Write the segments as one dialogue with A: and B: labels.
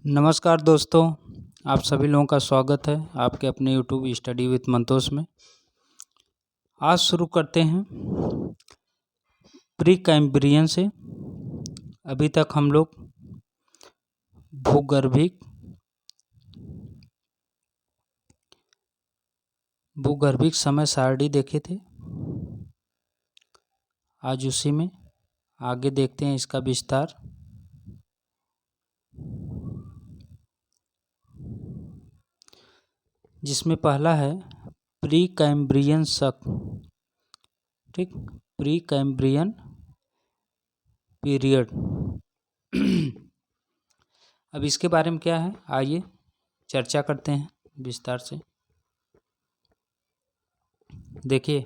A: नमस्कार दोस्तों, आप सभी लोगों का स्वागत है आपके अपने यूट्यूब स्टडी विथ मंतोष में। आज शुरू करते हैं प्री कैम्ब्रियन से। अभी तक हम लोग भूगर्भिक समय सारणी देखे थे। आज उसी में आगे देखते हैं इसका विस्तार। जिसमें पहला है प्री कैम्ब्रियन शक। ठीक, प्री कैम्ब्रियन पीरियड। अब इसके बारे में क्या है, आइए चर्चा करते हैं विस्तार से। देखिए,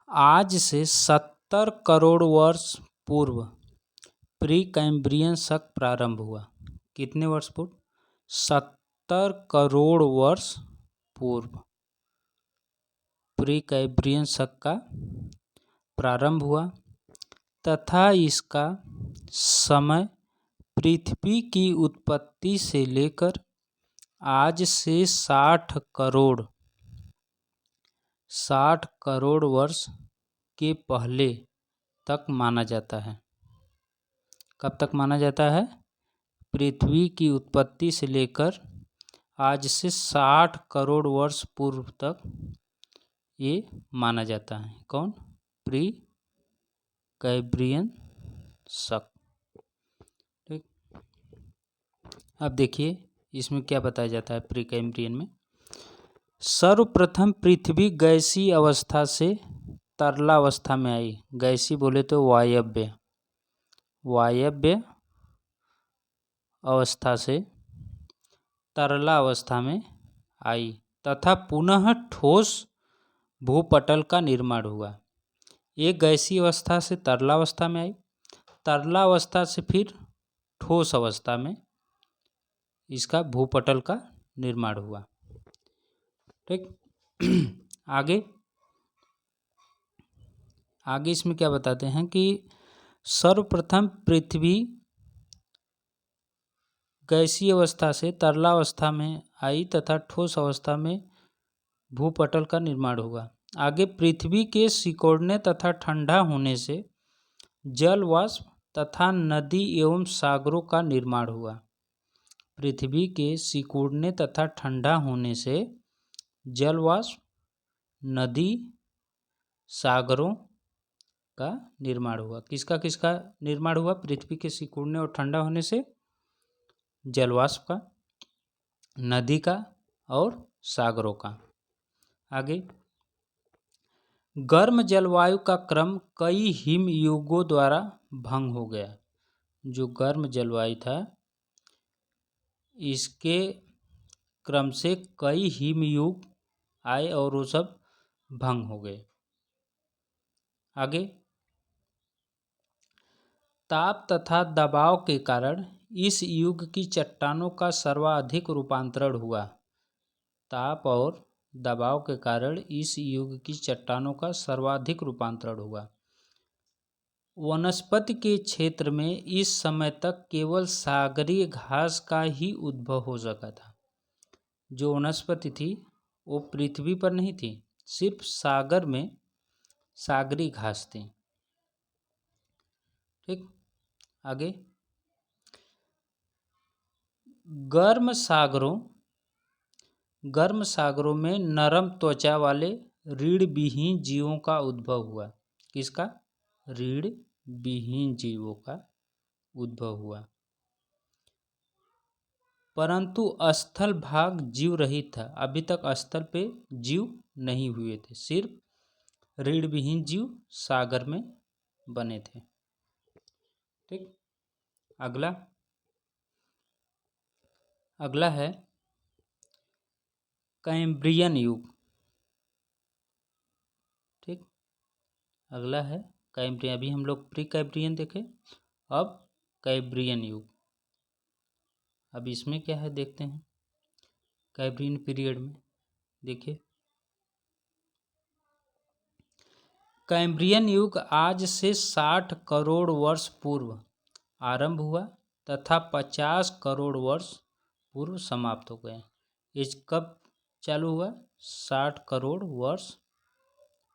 A: आज से 70 करोड़ वर्ष पूर्व प्री कैम्ब्रियन शक प्रारंभ हुआ। कितने वर्ष पूर्व? 70 करोड़ वर्ष पूर्व प्री कैम्ब्रियन शक का प्रारंभ हुआ तथा इसका समय पृथ्वी की उत्पत्ति से लेकर आज से 60 करोड़ वर्ष के पहले तक माना जाता है। कब तक माना जाता है? पृथ्वी की उत्पत्ति से लेकर आज से 60 करोड़ वर्ष पूर्व तक ये माना जाता है। कौन? प्री कैम्ब्रियन शक। ठीक, अब देखिए इसमें क्या बताया जाता है प्री कैम्ब्रियन में। सर्वप्रथम पृथ्वी गैसीय अवस्था से तरलावस्था में आई। गैसीय बोले तो वायव्य अवस्था से तरला अवस्था में आई तथा पुनः ठोस भूपटल का निर्माण हुआ। एक गैसीय अवस्था से तरला अवस्था में आई, तरला अवस्था से फिर ठोस अवस्था में इसका भूपटल का निर्माण हुआ। ठीक, आगे इसमें क्या बताते हैं कि सर्वप्रथम पृथ्वी गैसीय अवस्था से तरला अवस्था में आई तथा ठोस अवस्था में भूपटल का निर्माण हुआ। आगे पृथ्वी के सिकुड़ने तथा ठंडा होने से जल वाष्प तथा नदी एवं सागरों का निर्माण हुआ। पृथ्वी के सिकुड़ने तथा ठंडा होने से जल वाष्प, नदी, सागरों का निर्माण हुआ। किसका निर्माण हुआ? पृथ्वी के सिकुड़ने और ठंडा होने से जल वाष्प का, नदी का और सागरों का। आगे, गर्म जलवायु का क्रम कई हिम युगों द्वारा भंग हो गया। जो गर्म जलवायु था इसके क्रम से कई हिम युग आए और वो सब भंग हो गए। आगे, ताप तथा दबाव के कारण इस युग की चट्टानों का सर्वाधिक रूपांतरण हुआ। ताप और दबाव के कारण इस युग की चट्टानों का सर्वाधिक रूपांतरण हुआ। वनस्पति के क्षेत्र में इस समय तक केवल सागरीय घास का ही उद्भव हो सका था। जो वनस्पति थी वो पृथ्वी पर नहीं थी, सिर्फ सागर में सागरी घास थी। ठीक, आगे, गर्म सागरों में नरम त्वचा वाले रीढ़-विहीन जीवों का उद्भव हुआ। किसका? रीढ़-विहीन जीवों का उद्भव हुआ। परंतु स्थल भाग जीव रहित था। अभी तक स्थल पे जीव नहीं हुए थे, सिर्फ रीढ़-विहीन जीव सागर में बने थे। ठीक, अगला है कैम्ब्रियन युग। ठीक, अगला है कैम्ब्रियन। अभी हम लोग प्री कैम्ब्रियन देखे, अब कैम्ब्रियन युग। अब इसमें क्या है देखते हैं। कैम्ब्रियन पीरियड में देखिए, कैम्ब्रियन युग आज से 60 करोड़ वर्ष पूर्व आरंभ हुआ तथा 50 करोड़ वर्ष पूर्व समाप्त हो गए। ये कब चालू हुआ? 60 करोड़ वर्ष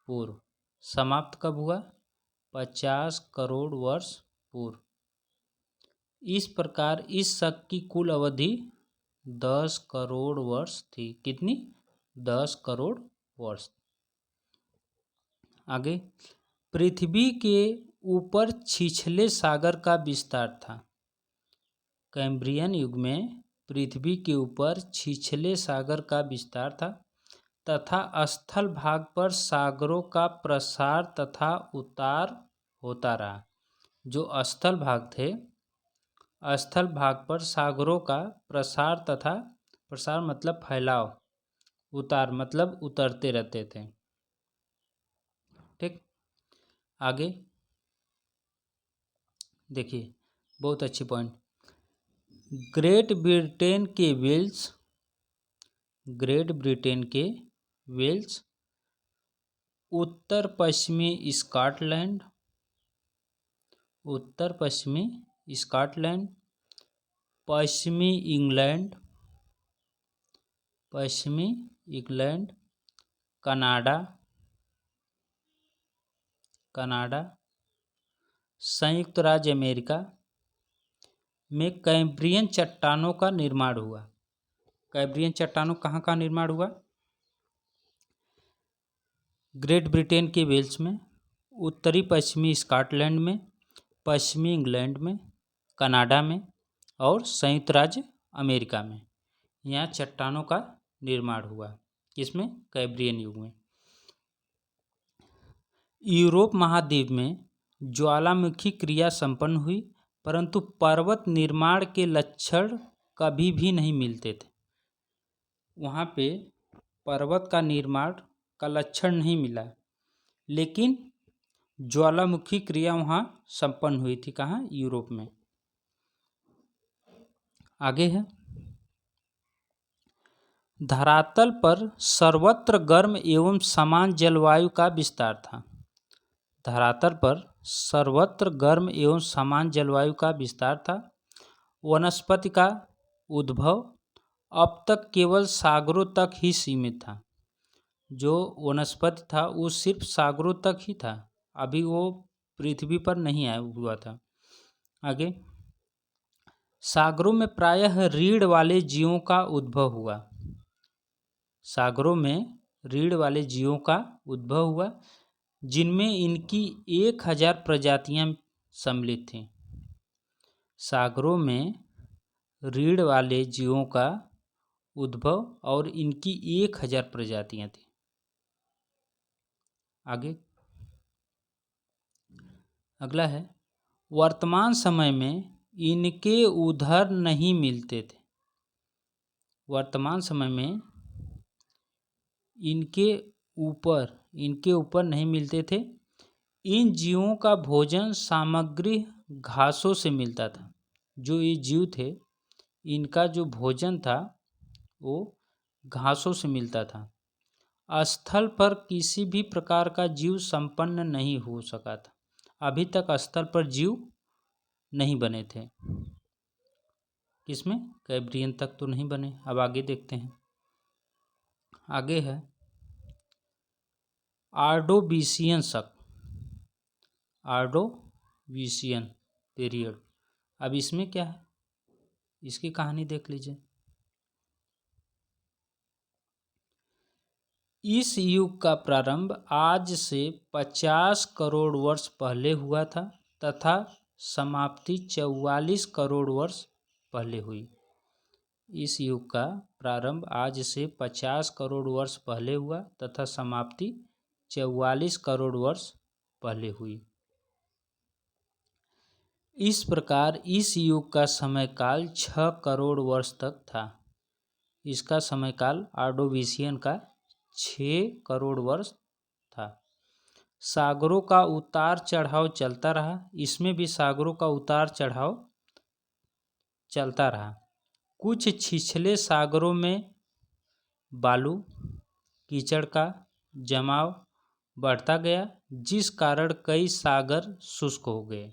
A: पूर्व। समाप्त कब हुआ? 50 करोड़ वर्ष पूर्व। इस प्रकार इस शक की कुल अवधि 10 करोड़ वर्ष थी। कितनी? 10 करोड़ वर्ष। आगे, पृथ्वी के ऊपर छिछले सागर का विस्तार था। कैम्ब्रियन युग में पृथ्वी के ऊपर छिछले सागर का विस्तार था तथा स्थल भाग पर सागरों का प्रसार तथा उतार होता रहा। जो स्थल भाग थे, स्थल भाग पर सागरों का प्रसार तथा प्रसार मतलब फैलाव, उतार मतलब उतरते रहते थे। ठीक, आगे देखिए, बहुत अच्छी पॉइंट। ग्रेट ब्रिटेन के वेल्स, ग्रेट ब्रिटेन के वेल्स, उत्तर पश्चिमी स्कॉटलैंड, उत्तर पश्चिमी स्कॉटलैंड, पश्चिमी इंग्लैंड, पश्चिमी इंग्लैंड, कनाडा, कनाडा, संयुक्त राज्य अमेरिका में कैम्ब्रियन चट्टानों का निर्माण हुआ। कैम्ब्रियन चट्टानों कहाँ का निर्माण हुआ? ग्रेट ब्रिटेन के वेल्स में, उत्तरी पश्चिमी स्कॉटलैंड में, पश्चिमी इंग्लैंड में, कनाडा में और संयुक्त राज्य अमेरिका में। यहाँ चट्टानों का निर्माण हुआ। किसमें? कैम्ब्रियन युग में। यूरोप महाद्वीप में ज्वालामुखी क्रिया संपन्न हुई, परंतु पर्वत निर्माण के लक्षण कभी भी नहीं मिलते थे। वहाँ पे पर्वत का निर्माण का लक्षण नहीं मिला, लेकिन ज्वालामुखी क्रिया वहाँ संपन्न हुई थी। कहाँ? यूरोप में। आगे है, धरातल पर सर्वत्र गर्म एवं समान जलवायु का विस्तार था। धरातल पर सर्वत्र गर्म एवं समान जलवायु का विस्तार था। वनस्पति का उद्भव अब तक केवल सागरों तक ही सीमित था। जो वनस्पति था वो सिर्फ सागरों तक ही था, अभी वो पृथ्वी पर नहीं आया हुआ था। आगे, सागरों में प्रायः रीढ़ वाले जीवों का उद्भव हुआ। सागरों में रीढ़ वाले जीवों का उद्भव हुआ, जिनमें इनकी 1000 प्रजातियां सम्मिलित थीं। सागरों में रीढ़ वाले जीवों का उद्भव और इनकी 1000 प्रजातियां थीं। आगे अगला है, वर्तमान समय में इनके उधर नहीं मिलते थे। वर्तमान समय में इनके ऊपर नहीं मिलते थे। इन जीवों का भोजन सामग्री घासों से मिलता था। जो ये जीव थे, इनका जो भोजन था वो घासों से मिलता था। स्थल पर किसी भी प्रकार का जीव संपन्न नहीं हो सका था। अभी तक स्थल पर जीव नहीं बने थे। किसमें? कैम्ब्रियन तक तो नहीं बने। अब आगे देखते हैं। आगे है ऑर्डोविशियन शक, ऑर्डोविशियन पीरियड। अब इसमें क्या है, इसकी कहानी देख लीजिए। इस युग का प्रारंभ आज से 50 करोड़ वर्ष पहले हुआ था तथा समाप्ति 44 करोड़ वर्ष पहले हुई। इस युग का प्रारंभ आज से 50 करोड़ वर्ष पहले हुआ तथा समाप्ति 44 करोड़ वर्ष पहले हुई। इस प्रकार इस युग का समयकाल 6 करोड़ वर्ष तक था। इसका समयकाल ऑर्डोविशियन का 6 करोड़ वर्ष था। सागरों का उतार चढ़ाव चलता रहा। इसमें भी सागरों का उतार चढ़ाव चलता रहा। कुछ छिछले सागरों में बालू कीचड़ का जमाव बढ़ता गया, जिस कारण कई सागर शुष्क हो गए।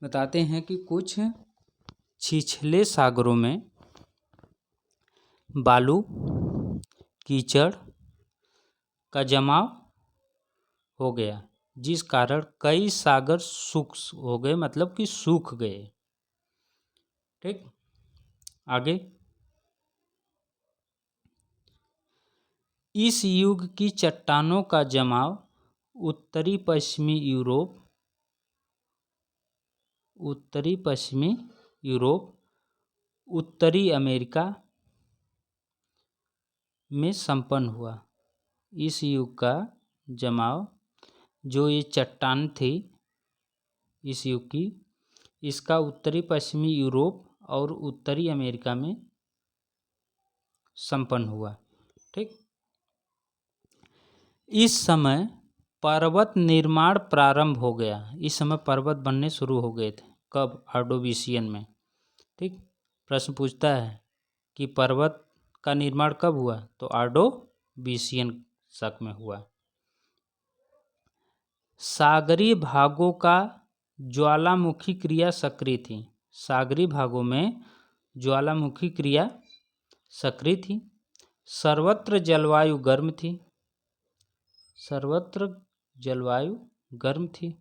A: बताते हैं कि कुछ छिछले सागरों में बालू कीचड़ का जमाव हो गया, जिस कारण कई सागर सूख हो गए, मतलब कि सूख गए। ठीक, आगे। इस युग की चट्टानों का जमाव उत्तरी पश्चिमी यूरोप, उत्तरी अमेरिका में संपन्न हुआ। इस युग का जमाव, जो ये चट्टान थी इस युग की, इसका उत्तरी पश्चिमी यूरोप और उत्तरी अमेरिका में संपन्न हुआ। ठीक, इस समय पर्वत निर्माण प्रारंभ हो गया। इस समय पर्वत बनने शुरू हो गए थे। कब? ऑर्डोविशियन में। ठीक, प्रश्न पूछता है कि पर्वत का निर्माण कब हुआ, तो ऑर्डोविशियन शक में हुआ। सागरीय भागों का ज्वालामुखी क्रिया सक्रिय थी। सागरीय भागों में ज्वालामुखी क्रिया सक्रिय थी। सर्वत्र जलवायु गर्म थी,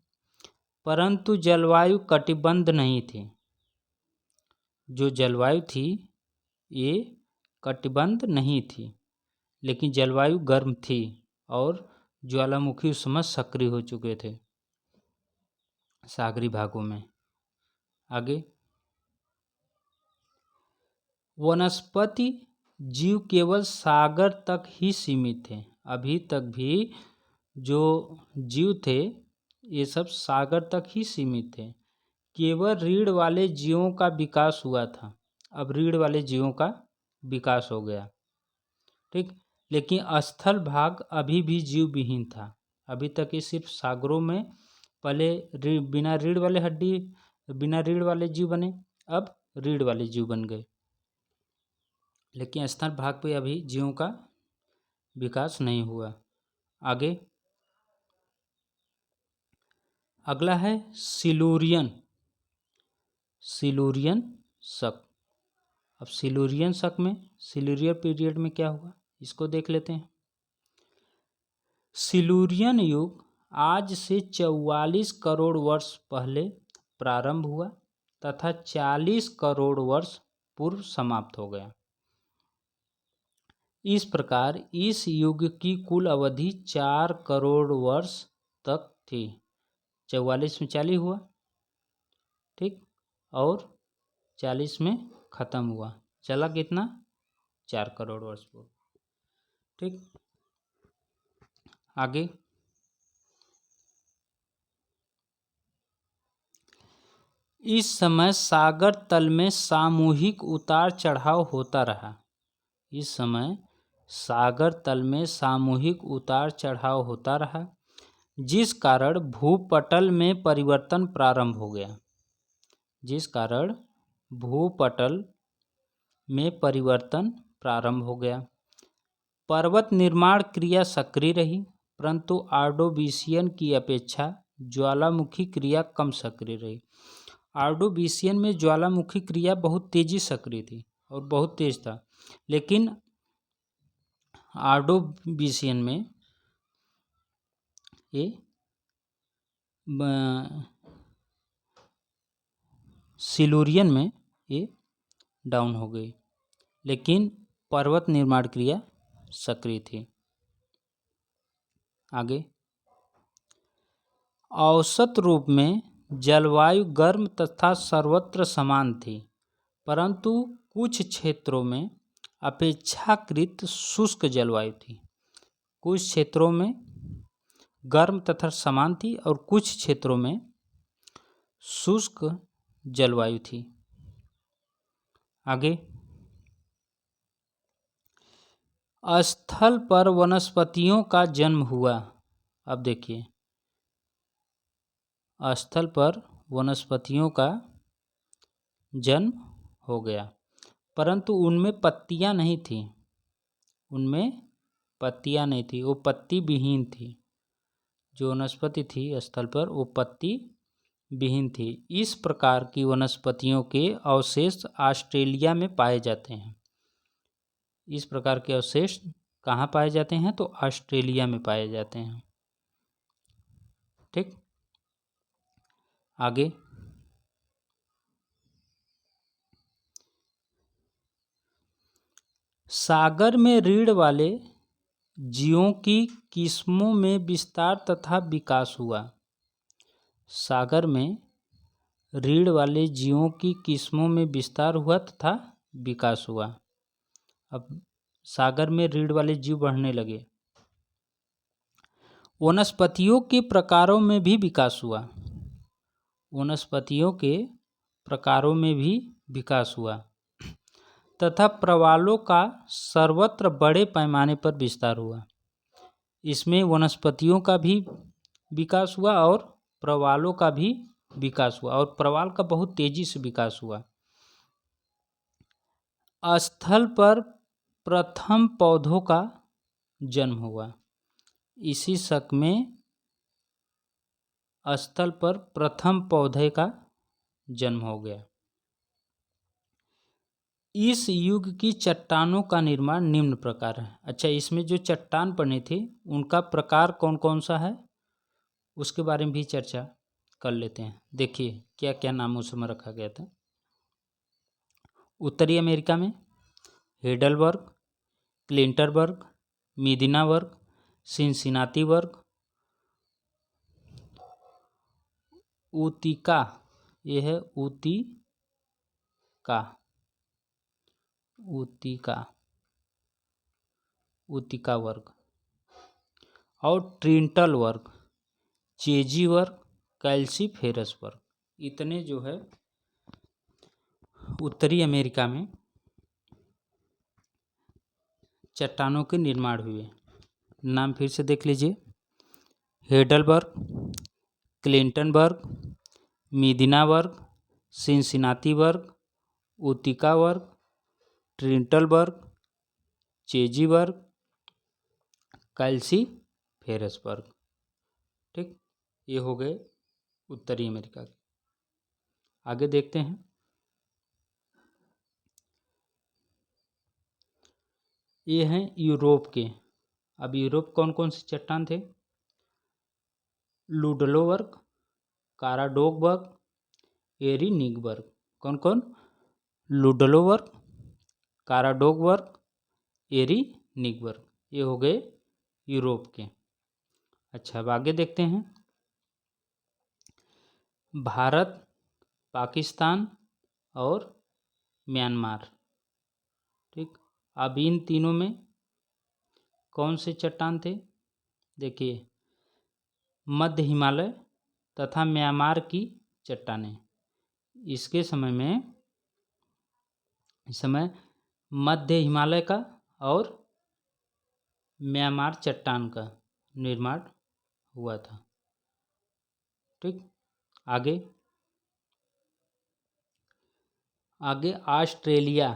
A: परंतु जलवायु कटिबंध नहीं थी। जो जलवायु थी ये कटिबंध नहीं थी, लेकिन जलवायु गर्म थी और ज्वालामुखी उस समय सक्रिय हो चुके थे सागरी भागों में। आगे। वनस्पति जीव केवल सागर तक ही सीमित थे। अभी तक भी जो जीव थे ये सब सागर तक ही सीमित थे। केवल रीढ़ वाले जीवों का विकास हुआ था। अब रीढ़ वाले जीवों का विकास हो गया। ठीक, लेकिन स्थल भाग अभी भी जीव विहीन था। अभी तक ये सिर्फ सागरों में पहले बिना रीढ़ वाले जीव बने, अब रीढ़ वाले जीव बन गए, लेकिन स्थल भाग पे अभी जीवों का विकास नहीं हुआ। आगे। अगला है सिलूरियन शक। अब सिलूरियन शक में सिलूरियन पीरियड में क्या हुआ इसको देख लेते हैं। सिलूरियन युग आज से 44 करोड़ वर्ष पहले प्रारंभ हुआ तथा 40 करोड़ वर्ष पूर्व समाप्त हो गया। इस प्रकार इस युग की कुल अवधि 4 करोड़ वर्ष तक थी। 44 में 40 हुआ, ठीक, और 40 में खत्म हुआ। चला कितना? 4 करोड़ वर्ष पूर्व। ठीक, आगे। इस समय सागर तल में सामूहिक उतार चढ़ाव होता रहा। इस समय सागर तल में सामूहिक उतार चढ़ाव होता रहा, जिस कारण भूपटल में परिवर्तन प्रारंभ हो गया। जिस कारण भूपटल में परिवर्तन प्रारंभ हो गया। पर्वत निर्माण क्रिया सक्रिय रही, परंतु ऑर्डोविशियन की अपेक्षा ज्वालामुखी क्रिया कम सक्रिय रही। ऑर्डोविशियन में ज्वालामुखी क्रिया बहुत तेजी सक्रिय थी और बहुत तेज था, लेकिन ऑर्डोविशियन में ये सिलूरियन में ये डाउन हो गई, लेकिन पर्वत निर्माण क्रिया सक्रिय थी। आगे। औसत रूप में जलवायु गर्म तथा सर्वत्र समान थी, परंतु कुछ क्षेत्रों में अपेक्षाकृत शुष्क जलवायु थी। कुछ क्षेत्रों में गर्म तथा समान थी और कुछ क्षेत्रों में शुष्क जलवायु थी। आगे। स्थल पर वनस्पतियों का जन्म हुआ। अब देखिए, स्थल पर वनस्पतियों का जन्म हो गया, परंतु उनमें पत्तियां नहीं थी। वो पत्ती विहीन थी। जो वनस्पति थी स्थल पर वो पत्ती विहीन थी। इस प्रकार की वनस्पतियों के अवशेष ऑस्ट्रेलिया में पाए जाते हैं। इस प्रकार के अवशेष कहाँ पाए जाते हैं? तो ऑस्ट्रेलिया में पाए जाते हैं। ठीक, आगे सागर में रीढ़ वाले जीवों की किस्मों में विस्तार तथा विकास हुआ। सागर में रीढ़ वाले जीवों की किस्मों में विस्तार हुआ तथा विकास हुआ। अब सागर में रीढ़ वाले जीव बढ़ने लगे। वनस्पतियों के प्रकारों में भी विकास हुआ। वनस्पतियों के प्रकारों में भी विकास हुआ तथा प्रवालों का सर्वत्र बड़े पैमाने पर विस्तार हुआ। इसमें वनस्पतियों का भी विकास हुआ और प्रवालों का भी विकास हुआ, और प्रवाल का बहुत तेजी से विकास हुआ। स्थल पर प्रथम पौधों का जन्म हुआ। इसी शक में स्थल पर प्रथम पौधे का जन्म हो गया। इस युग की चट्टानों का निर्माण निम्न प्रकार है। अच्छा, इसमें जो चट्टान बने थे उनका प्रकार कौन कौन सा है उसके बारे में भी चर्चा कर लेते हैं। देखिए क्या क्या नाम उस समय रखा गया था। उत्तरी अमेरिका में हेडलबर्ग, क्लिंटरबर्ग, मीदिनाबर्ग, सिनसिनाटीबर्ग, उतिका, यह है उतिका वर्ग, और ट्रिंटल वर्ग, चेजी वर्ग, कैल्सीफेरस वर्ग। इतने जो है उत्तरी अमेरिका में चट्टानों के निर्माण हुए। नाम फिर से देख लीजिए। हेडलबर्ग, क्लिंटनबर्ग, मीदिनाबर्ग, सिनसिनाटीबर्ग, उतिका वर्ग, ट्रिंटलबर्ग, चेजीबर्ग, कैल्सीफेरस वर्ग। ठीक, ये हो गए उत्तरी अमेरिका के। आगे देखते हैं। ये हैं यूरोप के। अब यूरोप कौन कौन से चट्टान थे? लुडलोवर्ग, काराडोगबर्ग, एरीनिगबर्ग। कौन कौन? लुडलोवर्ग, काराडोगबर्ग, एरीनिगबर्ग। ये हो गए यूरोप के। अच्छा, अब आगे देखते हैं। भारत, पाकिस्तान और म्यांमार। ठीक, अब इन तीनों में कौन से चट्टान थे? देखिए, मध्य हिमालय तथा म्यांमार की चट्टानें। इसके समय में इस समय मध्य हिमालय का और म्यांमार चट्टान का निर्माण हुआ था। ठीक, आगे ऑस्ट्रेलिया।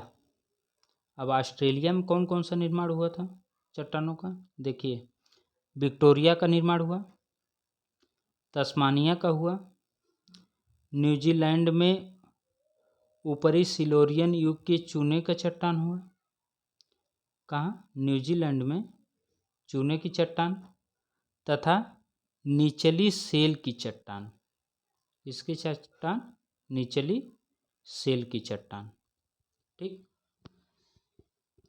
A: अब ऑस्ट्रेलिया में कौन कौन सा निर्माण हुआ था चट्टानों का? देखिए, विक्टोरिया का निर्माण हुआ, तस्मानिया का हुआ, न्यूजीलैंड में ऊपरी सिल्यूरियन युग के चूने का चट्टान हुआ। कहाँ? न्यूजीलैंड में चूने की चट्टान तथा निचली सेल की चट्टान। इसकी चट्टान निचली सेल की चट्टान। ठीक,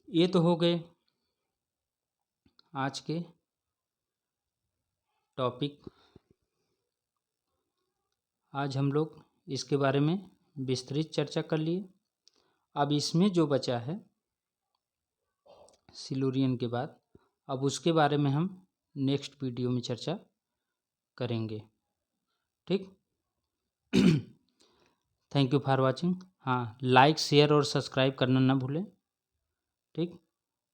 A: ये तो हो गए आज के टॉपिक। आज हम लोग इसके बारे में विस्तृत चर्चा कर लिए। अब इसमें जो बचा है सिल्यूरियन के बाद, अब उसके बारे में हम नेक्स्ट वीडियो में चर्चा करेंगे। ठीक, थैंक यू फॉर वाचिंग। हाँ, लाइक, शेयर और सब्सक्राइब करना ना भूलें। ठीक,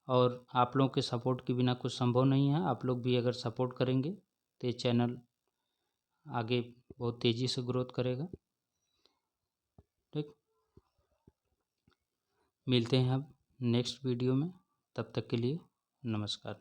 A: और आप लोगों के सपोर्ट के बिना कुछ संभव नहीं है। आप लोग भी अगर सपोर्ट करेंगे तो ये चैनल आगे बहुत तेज़ी से ग्रोथ करेगा। ठीक, मिलते हैं अब नेक्स्ट वीडियो में। तब तक के लिए नमस्कार।